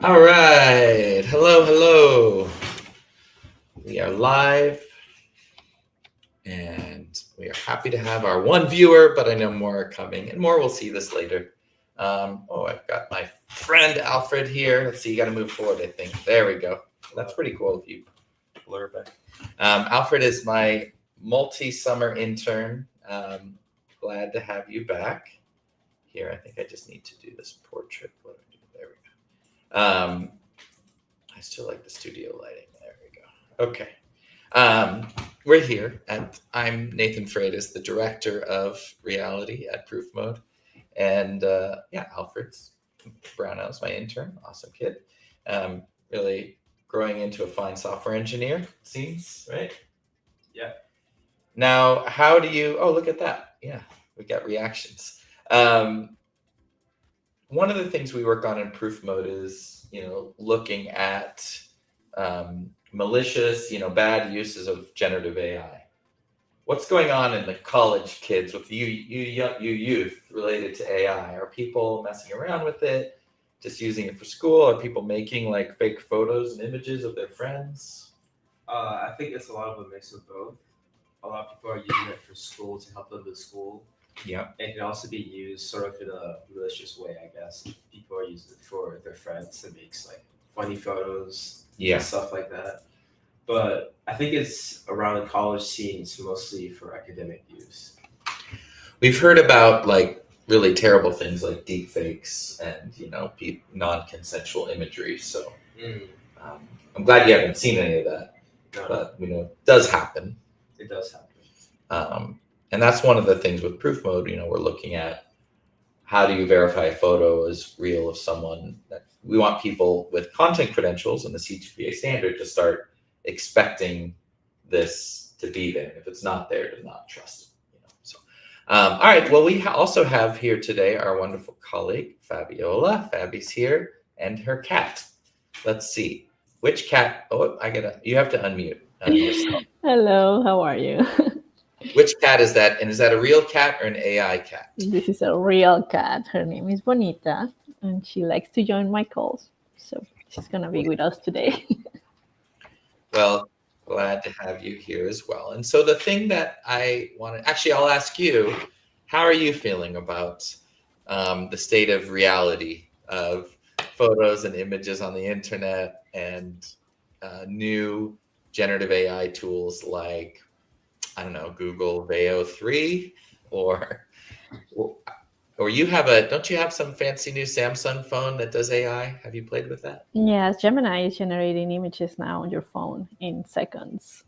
All right. Hello, hello. We are live and we are happy to have our one viewer, but I know more are coming and more. We'll see this later. I've got my friend Alfred here. Let's see, you got to move forward, I think. There we go. That's pretty cool if you blur back. Alfred is my multi-summer intern. Glad to have you back. Here, I think I just need to do this portrait. What do I do? There we go. I still like the studio lighting. There we go. Okay. We're here, and I'm Nathan Freitas, the director of reality at Proofmode. And Alfred's Brownell's my intern. Awesome kid. Really growing into a fine software engineer, seems, right? Yeah. Now, how do you, oh, look at that. Yeah, we got reactions. One of the things we work on in Proofmode is, looking at malicious, bad uses of generative AI. What's going on in the college kids with you youth related to AI? Are people messing around with it, just using it for school? Are people making like fake photos and images of their friends? I think it's a lot of a mix of both. A lot of people are using it for school to help them with school. Yeah. It can also be used sort of in a malicious way, I guess. People are using it for their friends to make like funny photos and stuff like that. But I think it's around the college scenes mostly for academic use. We've heard about like really terrible things like deep fakes and non-consensual imagery. So I'm glad you haven't seen any of that. No. But it does happen. It does happen. And that's one of the things with Proofmode. We're looking at how do you verify a photo is real of someone. That we want people with content credentials and the C2PA standard to start expecting this to be there. If it's not there, to not trust it. All right. Well, we also have here today our wonderful colleague Fabiola. Fabi's here, and her cat. Let's see which cat. Oh, you have to unmute yourself. Hello, how are you? Which cat is that? And is that a real cat or an AI cat? This is a real cat. Her name is Bonita, and she likes to join my calls. So she's going to be with us today. Well, glad to have you here as well. And so the thing that I want to, actually, I'll ask you, how are you feeling about the state of reality of photos and images on the internet and new generative AI tools like, I don't know, Google Veo 3 or don't you have some fancy new Samsung phone that does AI? Have you played with that? Yes, Gemini is generating images now on your phone in seconds.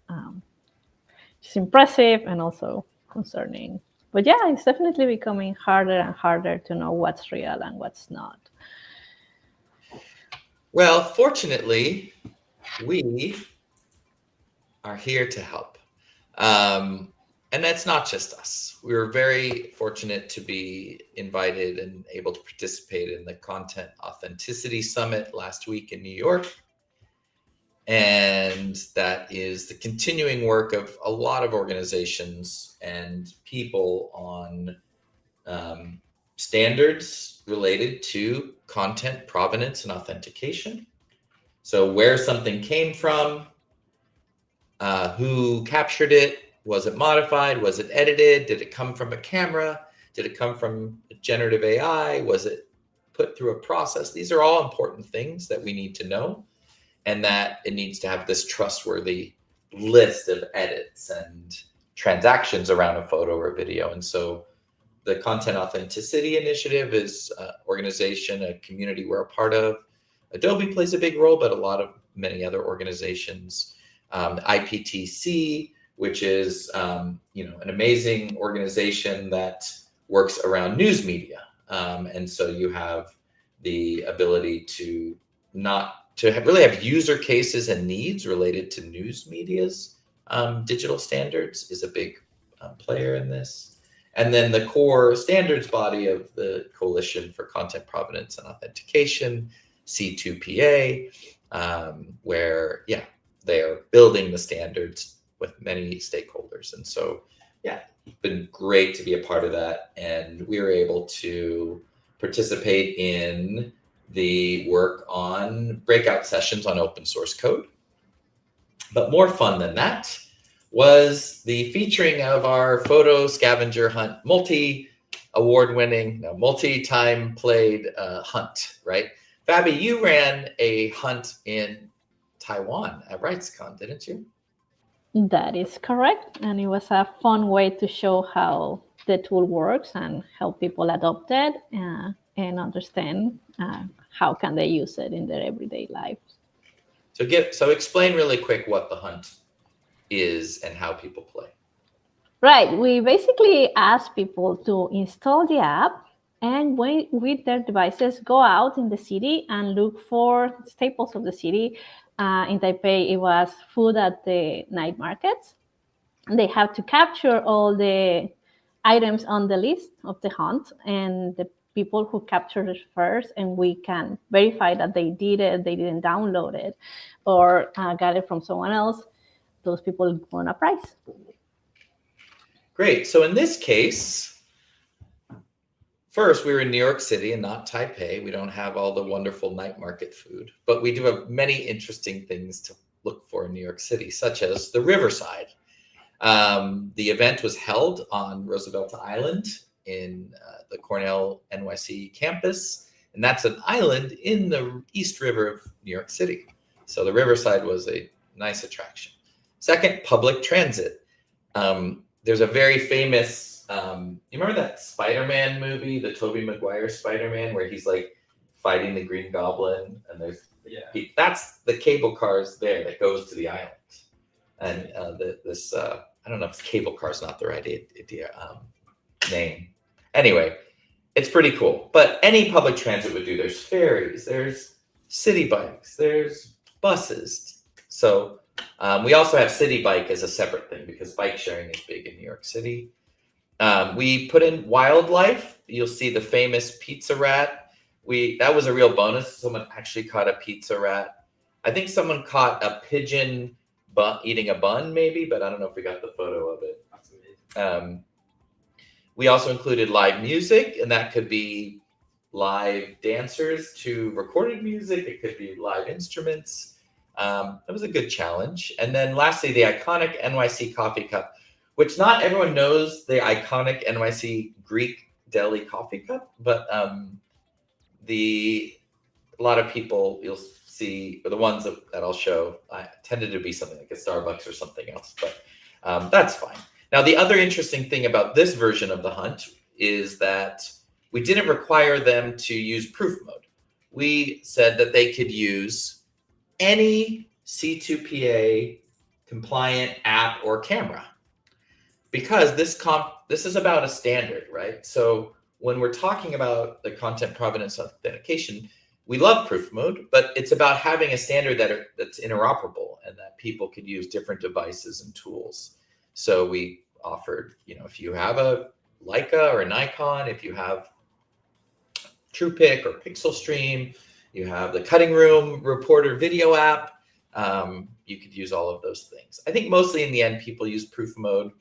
It's impressive and also concerning. But yeah, it's definitely becoming harder and harder to know what's real and what's not. Well, fortunately, we are here to help. And that's not just us. We were very fortunate to be invited and able to participate in the Content Authenticity Summit last week in New York. And that is the continuing work of a lot of organizations and people on standards related to content provenance and authentication. So where something came from, who captured it, was it modified, was it edited, did it come from a camera, did it come from generative AI, was it put through a process? These are all important things that we need to know, and that it needs to have this trustworthy list of edits and transactions around a photo or video. And so the Content Authenticity Initiative is an organization, a community we're a part of. Adobe plays a big role, but many other organizations. The IPTC, which is an amazing organization that works around news media. And so you have the ability to really have user cases and needs related to news media's digital standards is a big player in this. And then the core standards body of the Coalition for Content Provenance and Authentication, C2PA, where, they are building the standards with many stakeholders. And so, it's been great to be a part of that. And we were able to participate in the work on breakout sessions on open source code. But more fun than that was the featuring of our photo scavenger hunt, multi-time played hunt, right? Fabi, you ran a hunt in Taiwan at RightsCon, didn't you? That is correct. And it was a fun way to show how the tool works and help people adopt it and understand how can they use it in their everyday lives. So explain really quick what the hunt is and how people play. Right. We basically ask people to install the app and with their devices, go out in the city and look for staples of the city. In Taipei, it was food at the night markets. And they have to capture all the items on the list of the hunt and the people who captured it first, and we can verify that they did it, they didn't download it, or got it from someone else. Those people won a prize. Great. So in this case, first, we were in New York City and not Taipei. We don't have all the wonderful night market food, but we do have many interesting things to look for in New York City, such as the Riverside. The event was held on Roosevelt Island in the Cornell NYC campus, and that's an island in the East River of New York City. So the Riverside was a nice attraction. Second, public transit. There's a very famous, you remember that Spider-Man movie, the Tobey Maguire Spider-Man, where he's like fighting the Green Goblin, and that's the cable cars there that goes to the island. And I don't know if cable car is not the right name. Anyway, it's pretty cool. But any public transit would do. There's ferries, there's city bikes, there's buses. So we also have city bike as a separate thing because bike sharing is big in New York City. We put in wildlife. You'll see the famous pizza rat. That was a real bonus. Someone actually caught a pizza rat. I think someone caught a pigeon eating a bun, maybe, but I don't know if we got the photo of it. That's amazing. We also included live music, and that could be live dancers to recorded music. It could be live instruments. It was a good challenge. And then lastly, the iconic NYC coffee cup, which not everyone knows the iconic NYC Greek deli coffee cup, but a lot of people you'll see, or the ones that I'll show, tended to be something like a Starbucks or something else, but that's fine. Now, the other interesting thing about this version of the hunt is that we didn't require them to use Proofmode. We said that they could use any C2PA compliant app or camera, because this is about a standard, right? So when we're talking about the content provenance authentication, we love Proofmode, but it's about having a standard that's interoperable and that people could use different devices and tools. So we offered, if you have a Leica or a Nikon, if you have TruePic or PixelStream, you have the Cutting Room Reporter video app, you could use all of those things. I think mostly in the end, people use Proofmode,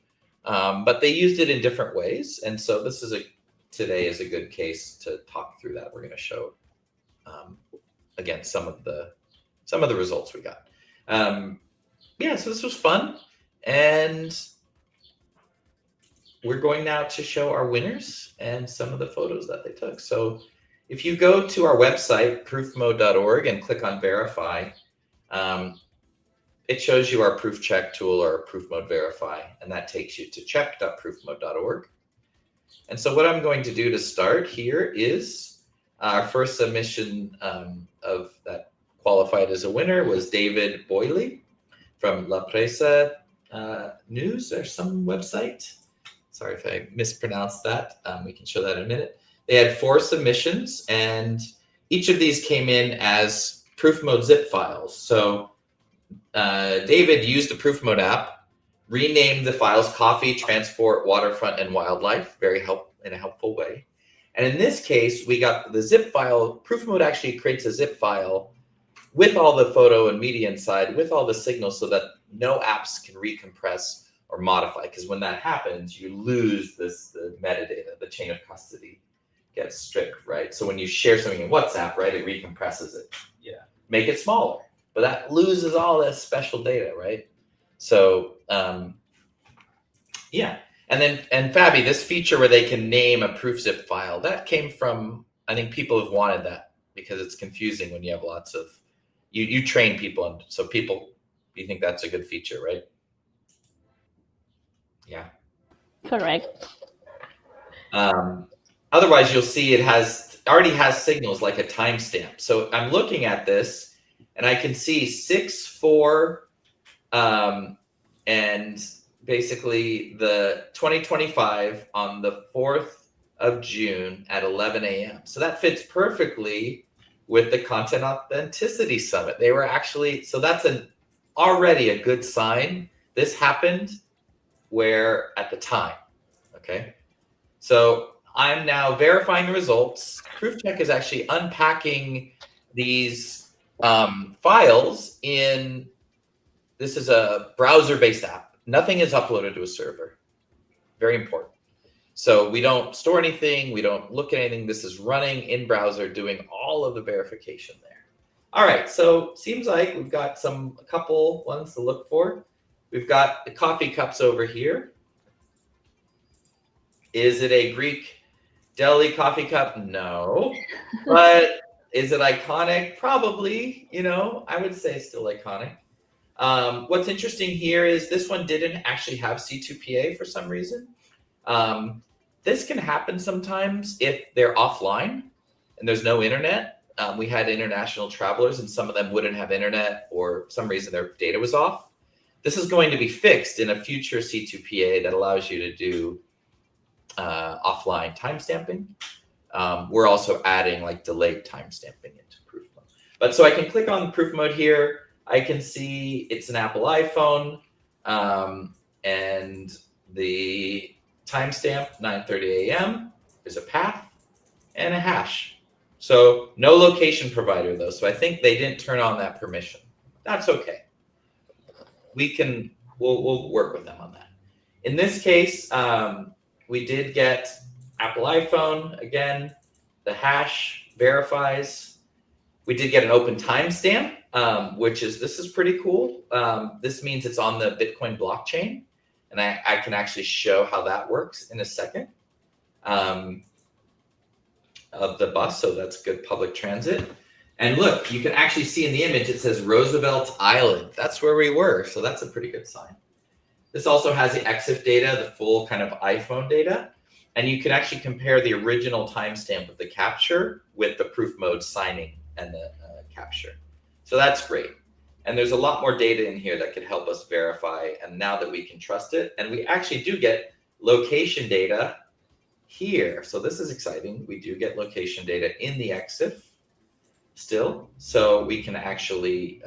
but they used it in different ways. And so today is a good case to talk through that. We're going to show again some of the results we got. So this was fun, and we're going now to show our winners and some of the photos that they took. So if you go to our website, proofmode.org, and click on verify, it shows you our proof check tool or Proofmode verify, and that takes you to check.proofmode.org. And so what I'm going to do to start here is our first submission of that qualified as a winner was David Boyley from La Presa News or some website. Sorry if I mispronounced that. We can show that in a minute. They had 4 submissions, and each of these came in as Proofmode zip files. So David used the Proofmode app, renamed the files Coffee, Transport, Waterfront, and Wildlife, in a helpful way. And in this case, we got the zip file. Proofmode actually creates a zip file with all the photo and media inside, with all the signals, so that no apps can recompress or modify. Because when that happens, you lose the metadata, the chain of custody gets strict, right? So when you share something in WhatsApp, right, it recompresses it. Yeah. Make it smaller, but that loses all that special data, right? So yeah. And Fabi, this feature where they can name a proof zip file, that came from, I think people have wanted that because it's confusing when you have lots of, you train people, and so people, you think that's a good feature, right? Yeah. Correct. Otherwise, you'll see it already has signals like a timestamp. So I'm looking at this, and I can see 6/4, and basically the 2025 on the 4th of June at 11 a.m. So that fits perfectly with the Content Authenticity Summit. They were actually, so that's already a good sign. This happened where at the time, okay? So I'm now verifying the results. ProofCheck is actually unpacking these files in, this is a browser-based app. Nothing is uploaded to a server. Very important. So we don't store anything. We don't look at anything. This is running in browser, doing all of the verification there. All right, so seems like we've got a couple ones to look for. We've got the coffee cups over here. Is it a Greek deli coffee cup? No. But is it iconic? Probably, I would say still iconic. What's interesting here is this one didn't actually have C2PA for some reason. This can happen sometimes if they're offline and there's no internet. We had international travelers and some of them wouldn't have internet, or some reason their data was off. This is going to be fixed in a future C2PA that allows you to do offline timestamping. We're also adding like delayed timestamping into Proofmode. But so I can click on Proofmode here. I can see it's an Apple iPhone, and the timestamp 9:30 a.m. is a path and a hash. So no location provider though. So I think they didn't turn on that permission. That's okay. We'll work with them on that. In this case, we did get Apple iPhone again. The hash verifies. We did get an open timestamp, this is pretty cool. This means it's on the Bitcoin blockchain, and I can actually show how that works in a second. Of the bus, so that's good public transit. And look, you can actually see in the image, it says Roosevelt Island. That's where we were, so that's a pretty good sign. This also has the EXIF data, the full kind of iPhone data, and you can actually compare the original timestamp of the capture with the Proofmode signing and the capture. So that's great. And there's a lot more data in here that could help us verify, and now that we can trust it, and we actually do get location data here. So this is exciting. We do get location data in the EXIF still, so we can actually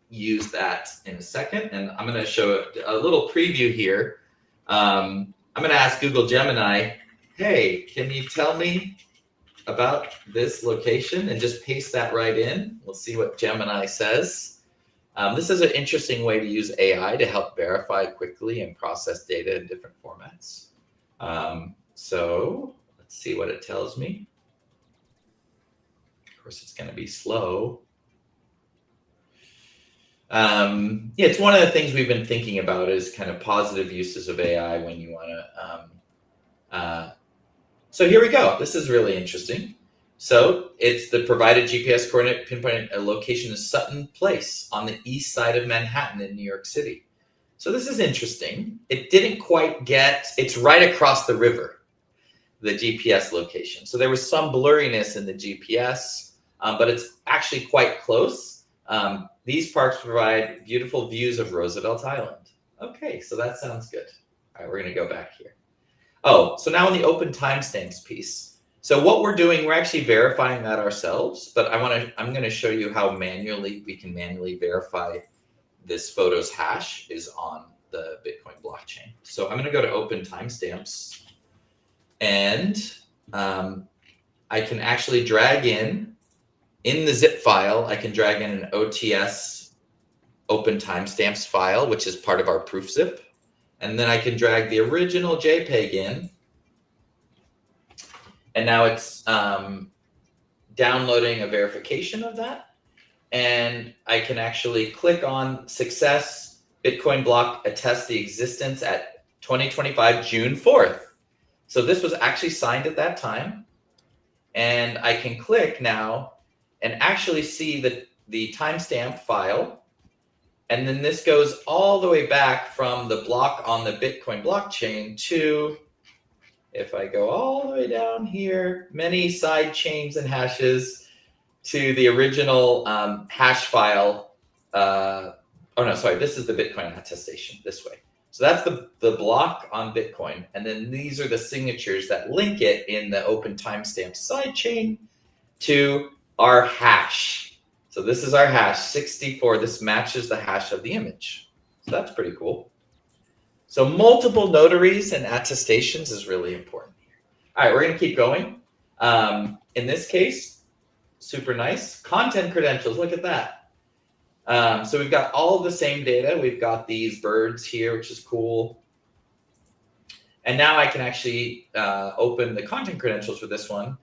use that in a second. And I'm going to show a little preview here. I'm going to ask Google Gemini, hey, can you tell me about this location, and just paste that right in. We'll see what Gemini says. This is an interesting way to use AI to help verify quickly and process data in different formats. So let's see what it tells me. Of course, it's going to be slow. Yeah, it's one of the things we've been thinking about is kind of positive uses of AI when you want to. So here we go. This is really interesting. So it's the provided GPS coordinate pinpoint a location is Sutton Place on the east side of Manhattan in New York City. So this is interesting. It didn't quite get, it's right across the river, the GPS location. So there was some blurriness in the GPS, but it's actually quite close. These parks provide beautiful views of Roosevelt Island. Okay, so that sounds good. All right, we're going to go back here. Oh, so now in the open timestamps piece. So what we're doing, we're actually verifying that ourselves, but I'm going to show you how we can manually verify this photo's hash is on the Bitcoin blockchain. So I'm going to go to open timestamps, and I can actually drag in the zip file, I can drag in an OTS open timestamps file, which is part of our proof zip. And then I can drag the original JPEG in. And now it's downloading a verification of that. And I can actually click on success. Bitcoin block attests the existence at 2025, June 4th. So this was actually signed at that time. And I can click now and actually see the timestamp file. And then this goes all the way back from the block on the Bitcoin blockchain to, if I go all the way down here, many side chains and hashes to the original hash file. Oh no, sorry, this is the Bitcoin attestation this way. So that's the block on Bitcoin. And then these are the signatures that link it in the open timestamp sidechain to our hash. So this is our hash, 64. This matches the hash of the image. So that's pretty cool. So multiple notaries and attestations is really important. All right, we're going to keep going. In this case, super nice. Content credentials, look at that. So we've got all of the same data. We've got these birds here, which is cool. And now I can actually open the content credentials for this one.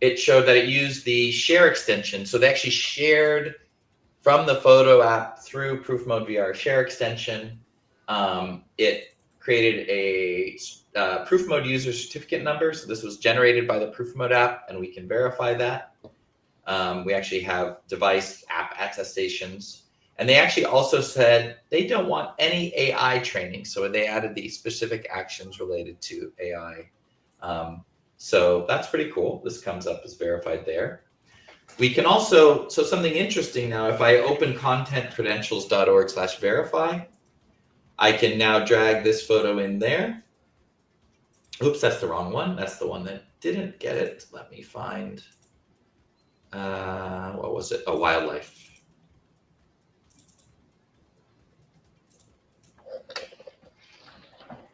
It showed that it used the share extension. So they actually shared from the photo app through Proofmode VR share extension. It created a Proofmode user certificate number. So this was generated by the Proofmode app, and we can verify that. We actually have device app attestations. And they actually also said they don't want any AI training. So they added these specific actions related to AI. So that's pretty cool. This comes up as verified there. We can also, so something interesting now, if I open contentcredentials.org/verify, I can now drag this photo in there. Oops, that's the wrong one. That's the one that didn't get it. Let me find, what was it? A wildlife.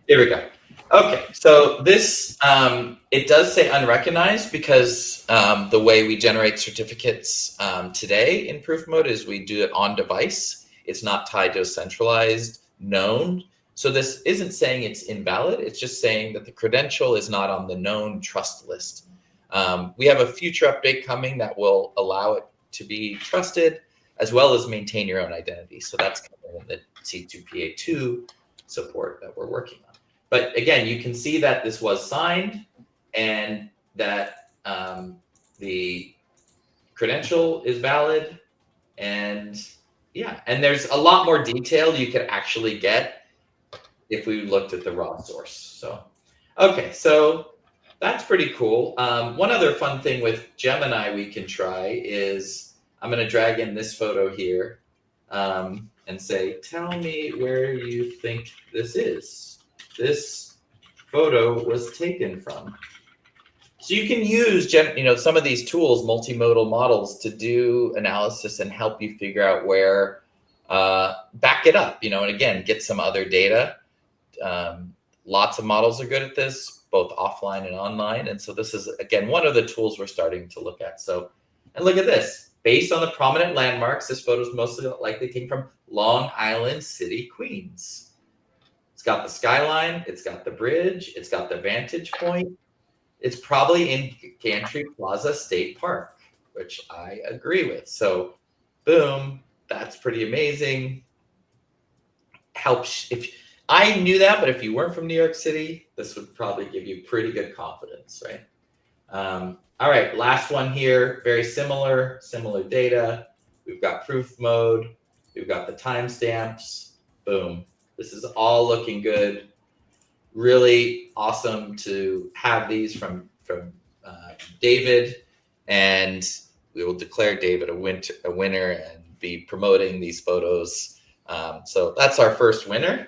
Here we go. Okay, so this, it does say unrecognized because the way we generate certificates today in Proofmode is we do it on device. It's not tied to a centralized known. So this isn't saying it's invalid. It's just saying that the credential is not on the known trust list. We have a future update coming that will allow it to be trusted as well as maintain your own identity. So that's kind of the C2PA2 support that we're working on. But again, you can see that this was signed and that the credential is valid. And yeah, and there's a lot more detail you could actually get if we looked at the raw source. So, okay, so that's pretty cool. One other fun thing with Gemini we can try is, I'm going to drag in this photo here and say, tell me where you think this is. This photo was taken from. So you can use some of these tools, multimodal models, to do analysis and help you figure out where, back it up, and again, get some other data. Lots of models are good at this, both offline and online. And so this is, again, one of the tools we're starting to look at. So, and look at this. Based on the prominent landmarks, this photo is mostly likely came from Long Island City, Queens. It's got the skyline, it's got the bridge, it's got the vantage point. It's probably in Gantry Plaza State Park, which I agree with. So, boom, that's pretty amazing. Helps if I knew that, but if you weren't from New York City, this would probably give you pretty good confidence, right? All right, last one here, very similar data. We've got Proofmode, we've got the timestamps, boom. This is all looking good. Really awesome to have these from David, and we will declare David a winner and be promoting these photos. So that's our first winner.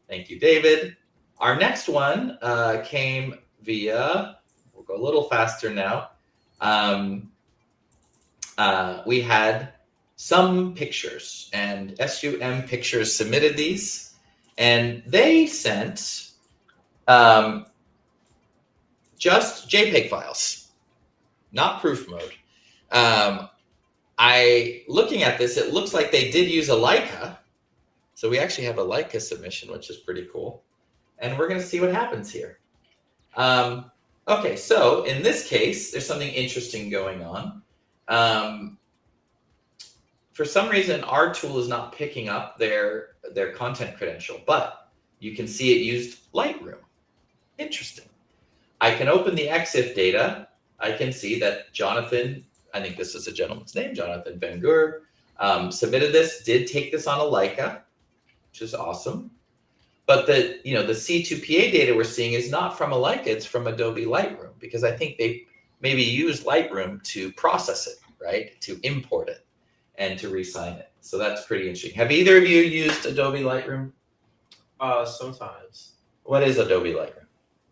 Thank you, David. Our next one came via, we'll go a little faster now. We had some pictures, and SUM Pictures submitted these, and they sent just JPEG files, not Proofmode. Looking at this, it looks like they did use a Leica. So we actually have a Leica submission, which is pretty cool. And we're going to see what happens here. Okay, so in this case, there's something interesting going on. For some reason, our tool is not picking up their content credential, but you can see it used Lightroom. Interesting. I can open the EXIF data. I can see that Jonathan, I think this is a gentleman's name, Jonathan Van Gur, submitted this, did take this on a Leica, which is awesome. But the C2PA data we're seeing is not from a Leica, it's from Adobe Lightroom, because I think they maybe used Lightroom to process it, right? To import it and to re-sign it. So that's pretty interesting. Have either of you used Adobe Lightroom? Sometimes. What is Adobe Lightroom?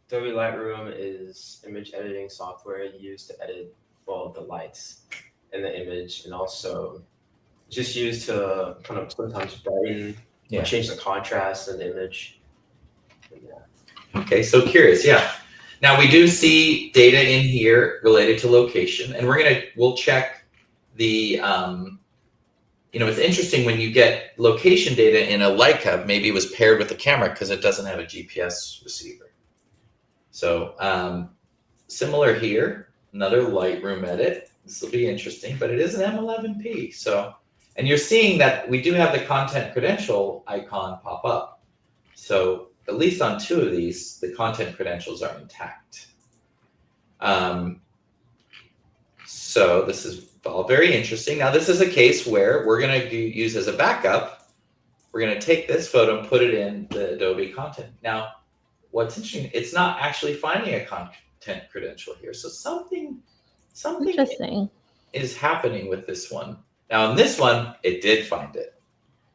Adobe Lightroom is image editing software used to edit all the lights in the image, and also just used to kind of sometimes brighten or change the contrast in the image. Okay, so curious, yeah. Now we do see data in here related to location, and we'll check the it's interesting when you get location data in a Leica, maybe it was paired with the camera because it doesn't have a GPS receiver. So similar here, another Lightroom edit. This will be interesting, but it is an M11P. So, and you're seeing that we do have the content credential icon pop up. So at least on two of these, the content credentials are intact. So this is all very interesting. Now this is a case where we're going to use as a backup. We're going to take this photo and put it in the Adobe content. Now, what's interesting, it's not actually finding a content credential here. So something Interesting is happening with this one. Now in this one, it did find it.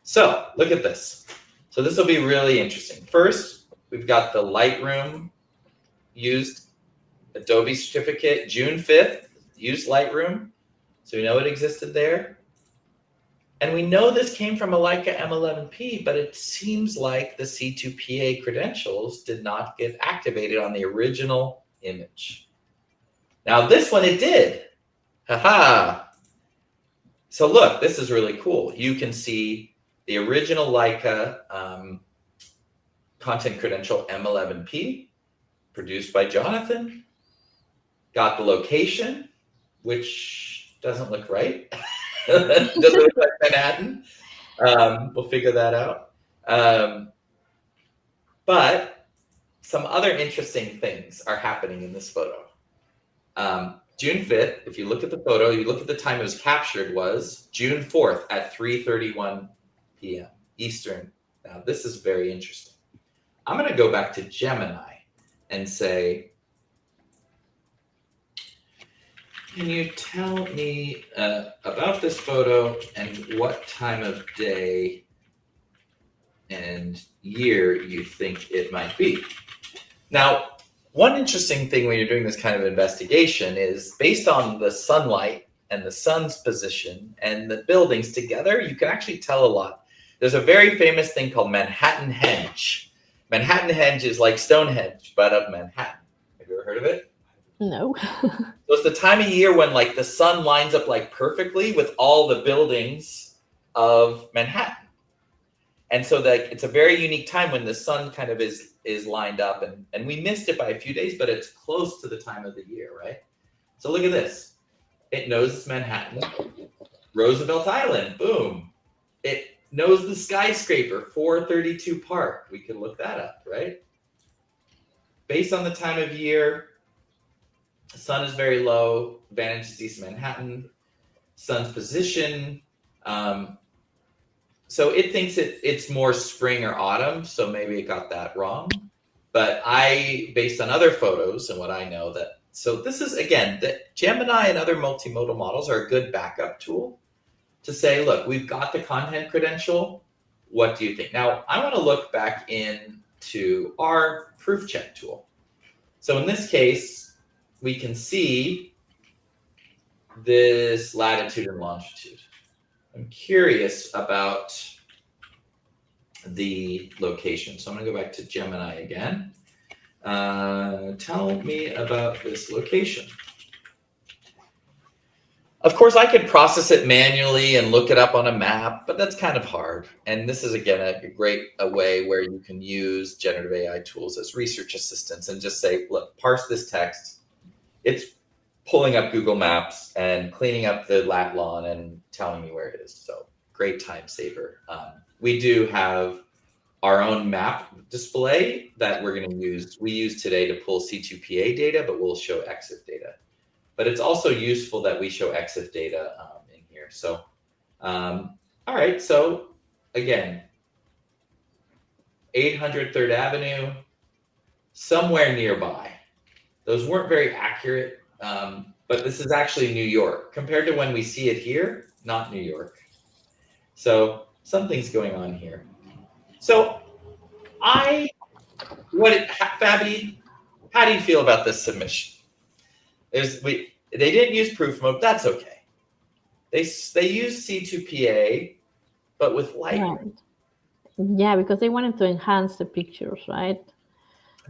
So look at this. So this will be really interesting. First, we've got the Lightroom used Adobe certificate, June 5th, used Lightroom. So we know it existed there. And we know this came from a Leica M11P, but it seems like the C2PA credentials did not get activated on the original image. Now this one it did. Haha. So look, this is really cool. You can see the original Leica content credential M11P, produced by Jonathan. Got the location, which doesn't look right. Doesn't look like Manhattan. We'll figure that out. But some other interesting things are happening in this photo. June 5th, if you look at the photo, you look at the time it was captured, was June 4th at 3:31 p.m. Eastern. Now, this is very interesting. I'm going to go back to Gemini and say, can you tell me about this photo and what time of day and year you think it might be? Now, one interesting thing when you're doing this kind of investigation is based on the sunlight and the sun's position and the buildings together, you can actually tell a lot. There's a very famous thing called Manhattan Henge. Manhattan Henge is like Stonehenge, but of Manhattan. Have you ever heard of it? No. So it's the time of year when like the sun lines up like perfectly with all the buildings of Manhattan. And so that it's a very unique time when the sun kind of is lined up, and we missed it by a few days, but it's close to the time of the year, right? So look at this. It knows it's Manhattan. Roosevelt Island, boom. It knows the skyscraper, 432 Park. We can look that up, right? Based on the time of year, the sun is very low, Vantage is East Manhattan, sun's position. So it thinks it's more spring or autumn, so maybe it got that wrong. But based on other photos and what I know so this is, again, the Gemini and other multimodal models are a good backup tool to say, look, we've got the content credential. What do you think? Now, I want to look back into our proof check tool. So in this case, we can see this latitude and longitude. I'm curious about the location. So I'm going to go back to Gemini again. Tell me about this location. Of course, I could process it manually and look it up on a map, but that's kind of hard. And this is, again, a great way where you can use generative AI tools as research assistants and just say, look, parse this text. It's pulling up Google Maps and cleaning up the lat lawn and telling me where it is. So great time saver. We do have our own map display that we're going to use. We use today to pull C2PA data, but we'll show EXIF data. But it's also useful that we show EXIF data in here. So, all right. So again, 800 3rd Avenue, somewhere nearby. Those weren't very accurate, but this is actually New York. Compared to when we see it here, not New York. So something's going on here. So Fabi, how do you feel about this submission? They didn't use Proofmode. That's okay. They used C2PA, but with Lightroom. Right. Yeah, because they wanted to enhance the pictures, right?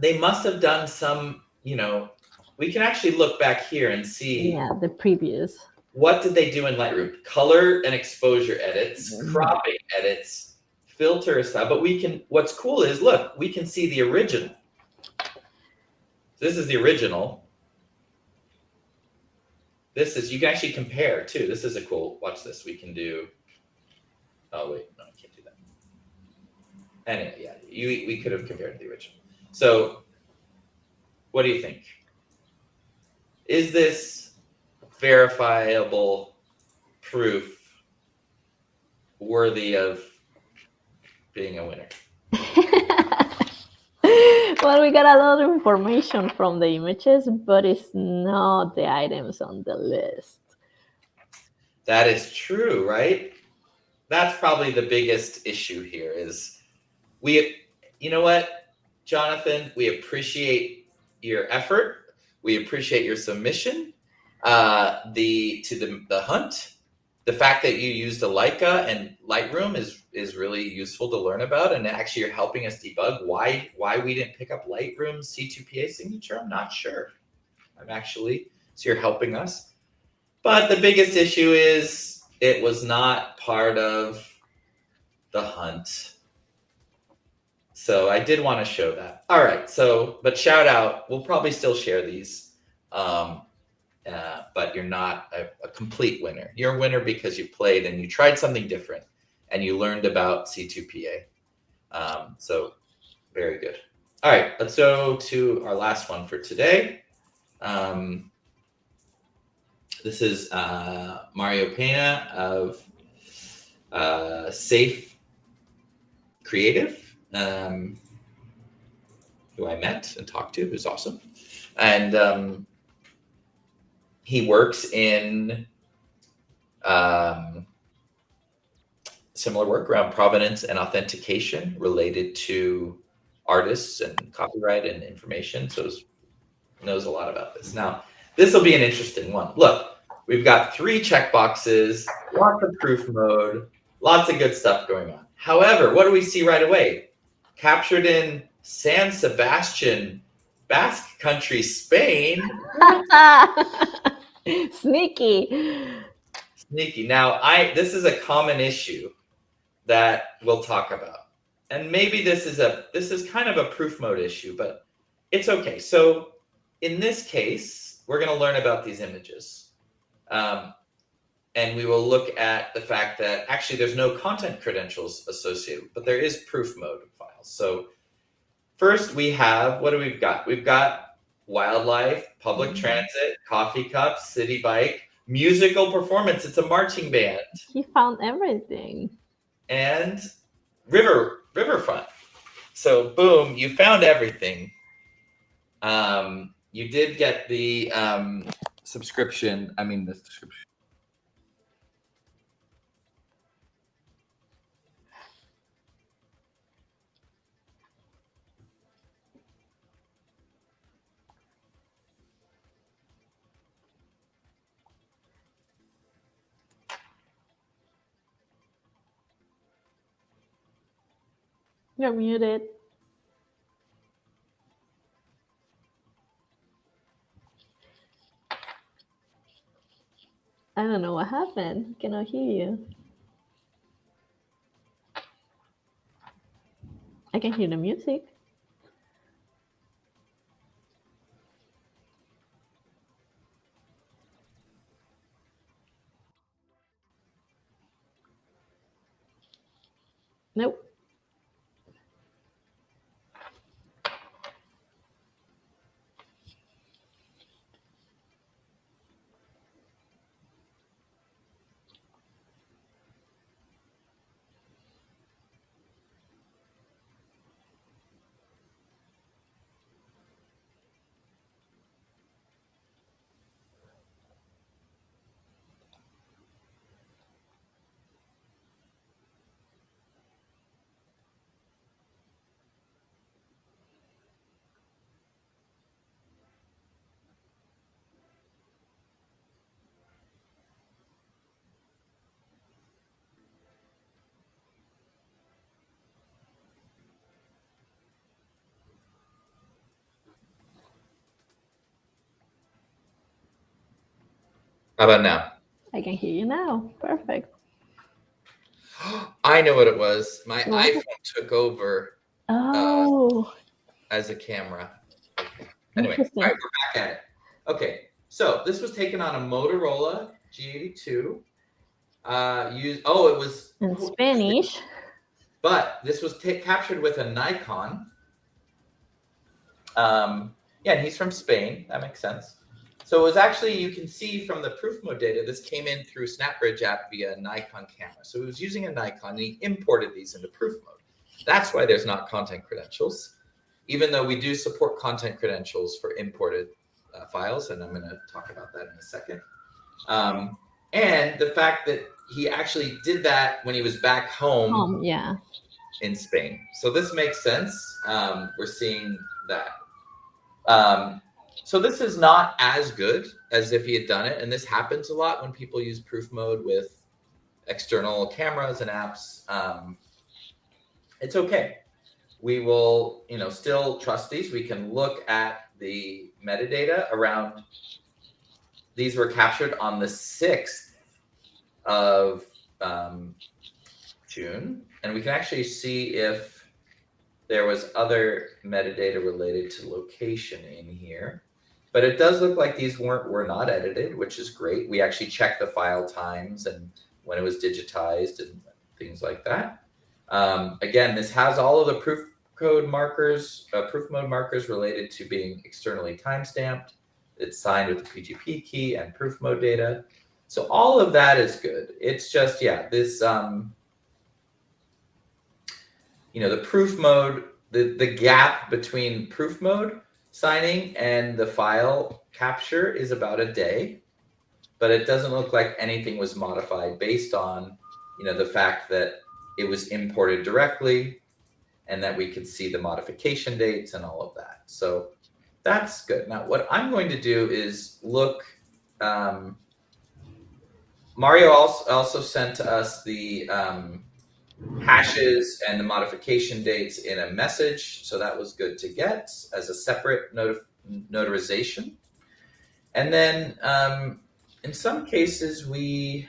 They must have done some, we can actually look back here and see. Yeah, the previous. What did they do in Lightroom? Color and exposure edits, cropping edits, filter stuff. But what's cool is, look, we can see the original. This is the original. You can actually compare too. This is a cool, watch this. We can do, oh wait, no, I can't do that. Anyway, yeah, we could have compared to the original. So what do you think? Is this verifiable proof worthy of being a winner? Well, we got a lot of information from the images, but it's not the items on the list. That is true, right? That's probably the biggest issue here is you know what, Jonathan, we appreciate your effort. We appreciate your submission to the hunt. The fact that you used a Leica and Lightroom is really useful to learn about, and actually you're helping us debug why we didn't pick up Lightroom's C2PA signature. I'm not sure. So you're helping us. But the biggest issue is it was not part of the hunt. So I did want to show that. All right. But shout out. We'll probably still share these. But you're not a complete winner. You're a winner because you played and you tried something different and you learned about C2PA. So very good. All right, let's go to our last one for today. This is Mario Pena of Safe Creative, who I met and talked to, who's awesome. And he works in similar work around provenance and authentication related to artists and copyright and information. So knows a lot about this. Now, this will be an interesting one. Look, we've got 3 checkboxes, lots of proof mode, lots of good stuff going on. However, what do we see right away? Captured in San Sebastian, Basque Country, Spain. Sneaky. Now, this is a common issue that we'll talk about. And maybe this is kind of a proof mode issue, but it's okay. So in this case, we're going to learn about these images. And we will look at the fact that actually there's no content credentials associated, but there is proof mode files. So first we have, what do we've got? We've got wildlife, public transit, coffee cups, city bike, musical performance. It's a marching band. He found everything. And riverfront. So boom, you found everything. You did get the subscription. I mean the subscription. You're muted. I don't know what happened. I cannot hear you. I can hear the music. Nope. How about now? I can hear you now. Perfect. I know what it was. My What? iPhone took over Oh, as a camera. Anyway, all interesting. right, we're back at it. Okay, so this was taken on a Motorola G82. It was In Spanish. but this was captured with a Nikon. Yeah, and he's from Spain. That makes sense. So it was actually, you can see from the Proofmode data, this came in through SnapBridge app via a Nikon camera. So he was using a Nikon and he imported these into Proofmode. That's why there's not content credentials, even though we do support content credentials for imported files. And I'm going to talk about that in a second. And the fact that he actually did that when he was back home Yeah. in Spain. So this makes sense. We're seeing that. So this is not as good as if he had done it. And this happens a lot when people use Proofmode with external cameras and apps. It's okay. We will, still trust these. We can look at the metadata around. These were captured on the 6th of June. And we can actually see if there was other metadata related to location in here. But it does look like these were not edited, which is great. We actually checked the file times and when it was digitized and things like that. Again, this has all of the Proofmode markers related to being externally timestamped. It's signed with the PGP key and Proofmode data. So all of that is good. It's just, this, the Proofmode, the gap between Proofmode signing and the file capture is about a day, but it doesn't look like anything was modified based on, the fact that it was imported directly and that we could see the modification dates and all of that. So that's good. Now, what I'm going to do is look, Mario also sent us the hashes and the modification dates in a message. So that was good to get as a separate notarization. And then in some cases, we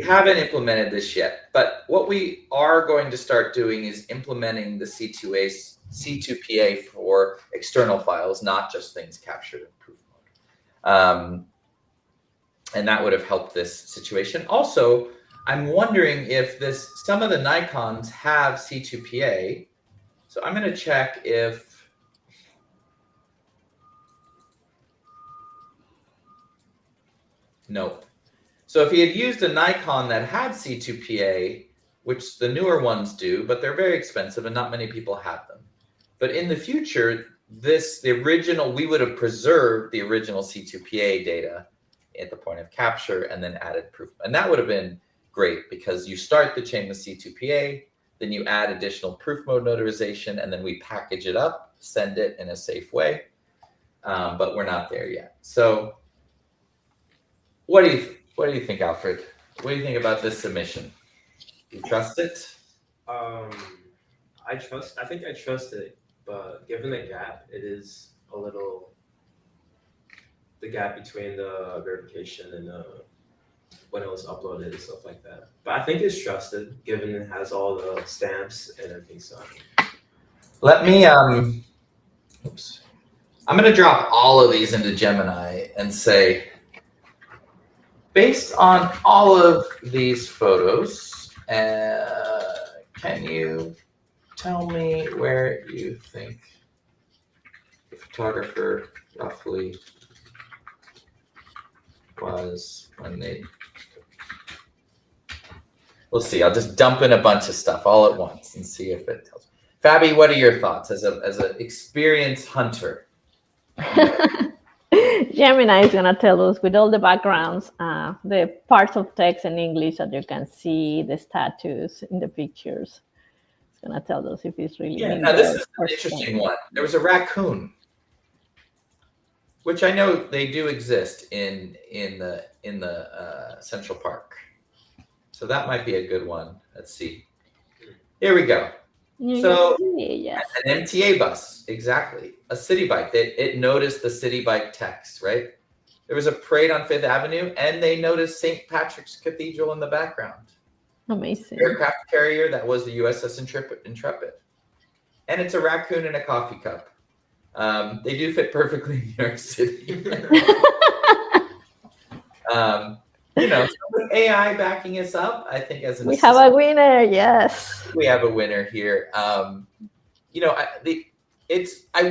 haven't implemented this yet, but what we are going to start doing is implementing the C2PA for external files, not just things captured in Proofmode. And that would have helped this situation. Also, I'm wondering if some of the Nikons have C2PA. So I'm going to check if, nope. So if he had used a Nikon that had C2PA, which the newer ones do, but they're very expensive and not many people have them. But in the future, we would have preserved the original C2PA data at the point of capture and then added proof. And that would have been great because you start the chain with C2PA, then you add additional Proofmode notarization, and then we package it up, send it in a safe way. But we're not there yet. So what do you think, Alfred? What do you think about this submission? Do you trust it? I think I trust it, but given the gap, it is a little the gap between the verification and when it was uploaded and stuff like that. But I think it's trusted, given it has all the stamps and everything. So let me oops. I'm going to drop all of these into Gemini and say, based on all of these photos, can you tell me where you think the photographer roughly was when they... We'll see. I'll just dump in a bunch of stuff all at once and see if it tells me. Fabi, what are your thoughts as an experienced hunter? Gemini is going to tell us with all the backgrounds, the parts of text in English that you can see, the status in the pictures. It's going to tell us if it's really. Yeah, now this is an interesting one. There was a raccoon, which I know they do exist in the Central Park. So that might be a good one. Let's see. Here we go. So yes. An MTA bus, exactly. A city bike. It noticed the city bike text, right? There was a parade on Fifth Avenue, and they noticed St. Patrick's Cathedral in the background. Amazing. Aircraft carrier that was the USS Intrepid. And it's a raccoon in a coffee cup. They do fit perfectly in New York City. You know, so with AI backing us up, I think as an we have a winner. Yes, we have a winner here. You know, I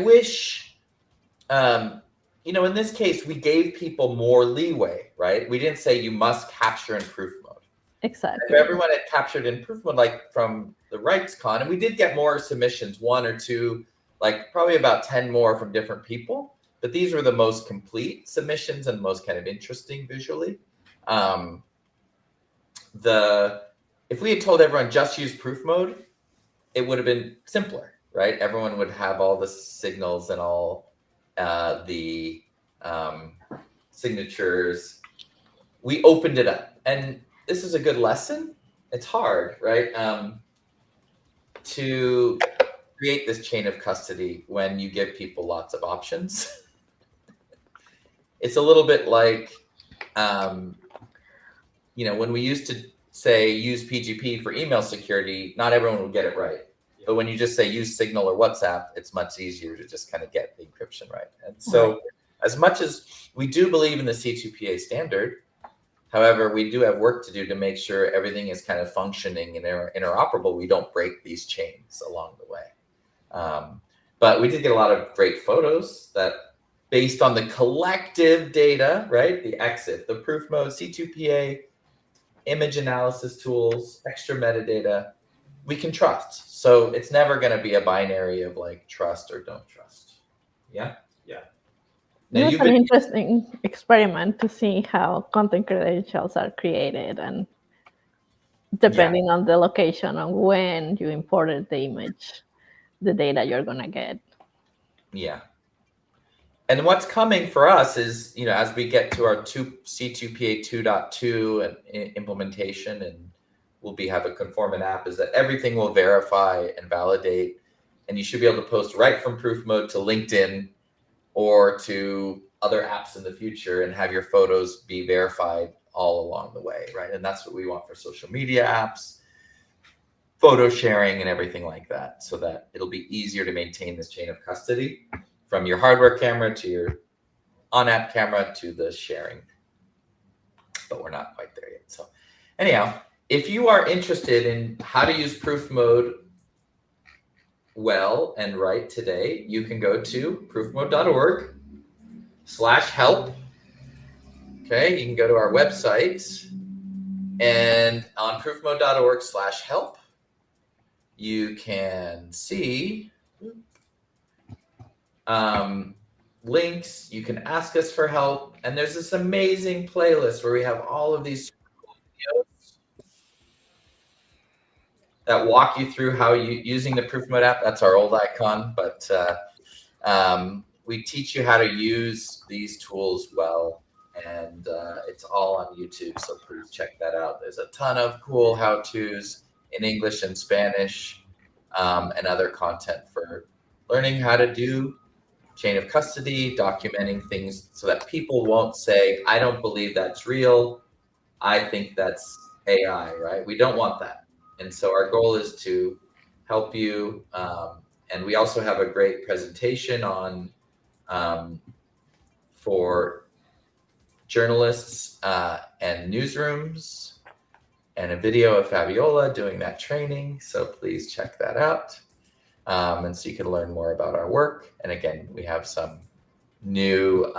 wish, you know, in this case, we gave people more leeway, right? We didn't say you must capture in proof mode. Exactly. If everyone had captured in proof mode, like from the RightsCon, and we did get more submissions, 1 or 2, like probably about 10 more from different people, but these were the most complete submissions and most kind of interesting visually. If we had told everyone just use proof mode, it would have been simpler, right? Everyone would have all the signals and all the signatures. We opened it up, and this is a good lesson. It's hard, right? To create this chain of custody when you give people lots of options. It's a little bit like, you know, when we used to say use PGP for email security, not everyone would get it right. But when you just say use Signal or WhatsApp, it's much easier to just kind of get the encryption right. And so as much as we do believe in the C2PA standard, however, we do have work to do to make sure everything is kind of functioning and interoperable. We don't break these chains along the way. But we did get a lot of great photos that, based on the collective data, right? The EXIF, the proof mode, C2PA, image analysis tools, extra metadata, we can trust. So it's never going to be a binary of like trust or don't trust. Yeah? Yeah. Now, it's an interesting experiment to see how content credentials are created, and depending on the location and when you imported the image, the data you're going to get. Yeah. And what's coming for us is, you know, as we get to our C2PA 2.2 and implementation, and we'll have a conformant app, is that everything will verify and validate, and you should be able to post right from proof mode to LinkedIn or to other apps in the future and have your photos be verified all along the way, right? And that's what we want for social media apps, photo sharing, and everything like that, so that it'll be easier to maintain this chain of custody from your hardware camera to your on-app camera to the sharing. But we're not quite there yet. So anyhow, if you are interested in how to use proof mode well and right today, you can go to proofmode.org/help. Okay, you can go to our website, and on proofmode.org/help, you can see links. You can ask us for help, and there's this amazing playlist where we have all of these videos that walk you through how you using the Proofmode app. That's our old icon, but we teach you how to use these tools well, and it's all on YouTube, so please check that out. There's a ton of cool how-tos in English and Spanish, and other content for learning how to do chain of custody, documenting things so that people won't say, I don't believe that's real. I think that's AI, right? We don't want that. And so our goal is to help you. And we also have a great presentation on for journalists and newsrooms, and a video of Fabiola doing that training. So please check that out. And so you can learn more about our work. And again, we have some new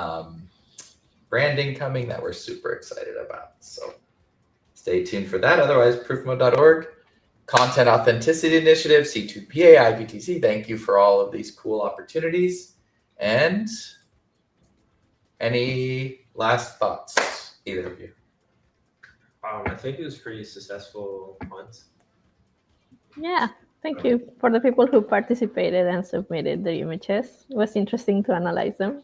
branding coming that we're super excited about. So stay tuned for that. Otherwise, proofmode.org, Content Authenticity Initiative, C2PA, IPTC. Thank you for all of these cool opportunities. And any last thoughts, either of you? I think it was pretty successful hunt. Yeah, thank you for the people who participated and submitted their images. It was interesting to analyze them.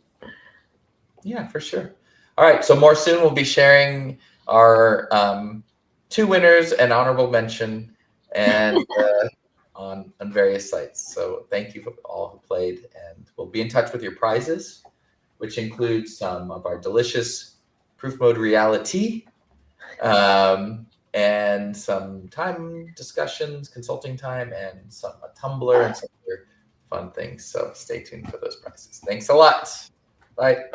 Yeah, for sure. All right, so more soon we'll be sharing our 2 winners and honorable mention and on various sites. So thank you for all who played, and we'll be in touch with your prizes, which includes some of our delicious Proofmode reality, and some time discussions, consulting time, and some a Tumblr and some other fun things. So stay tuned for those prizes. Thanks a lot. Bye.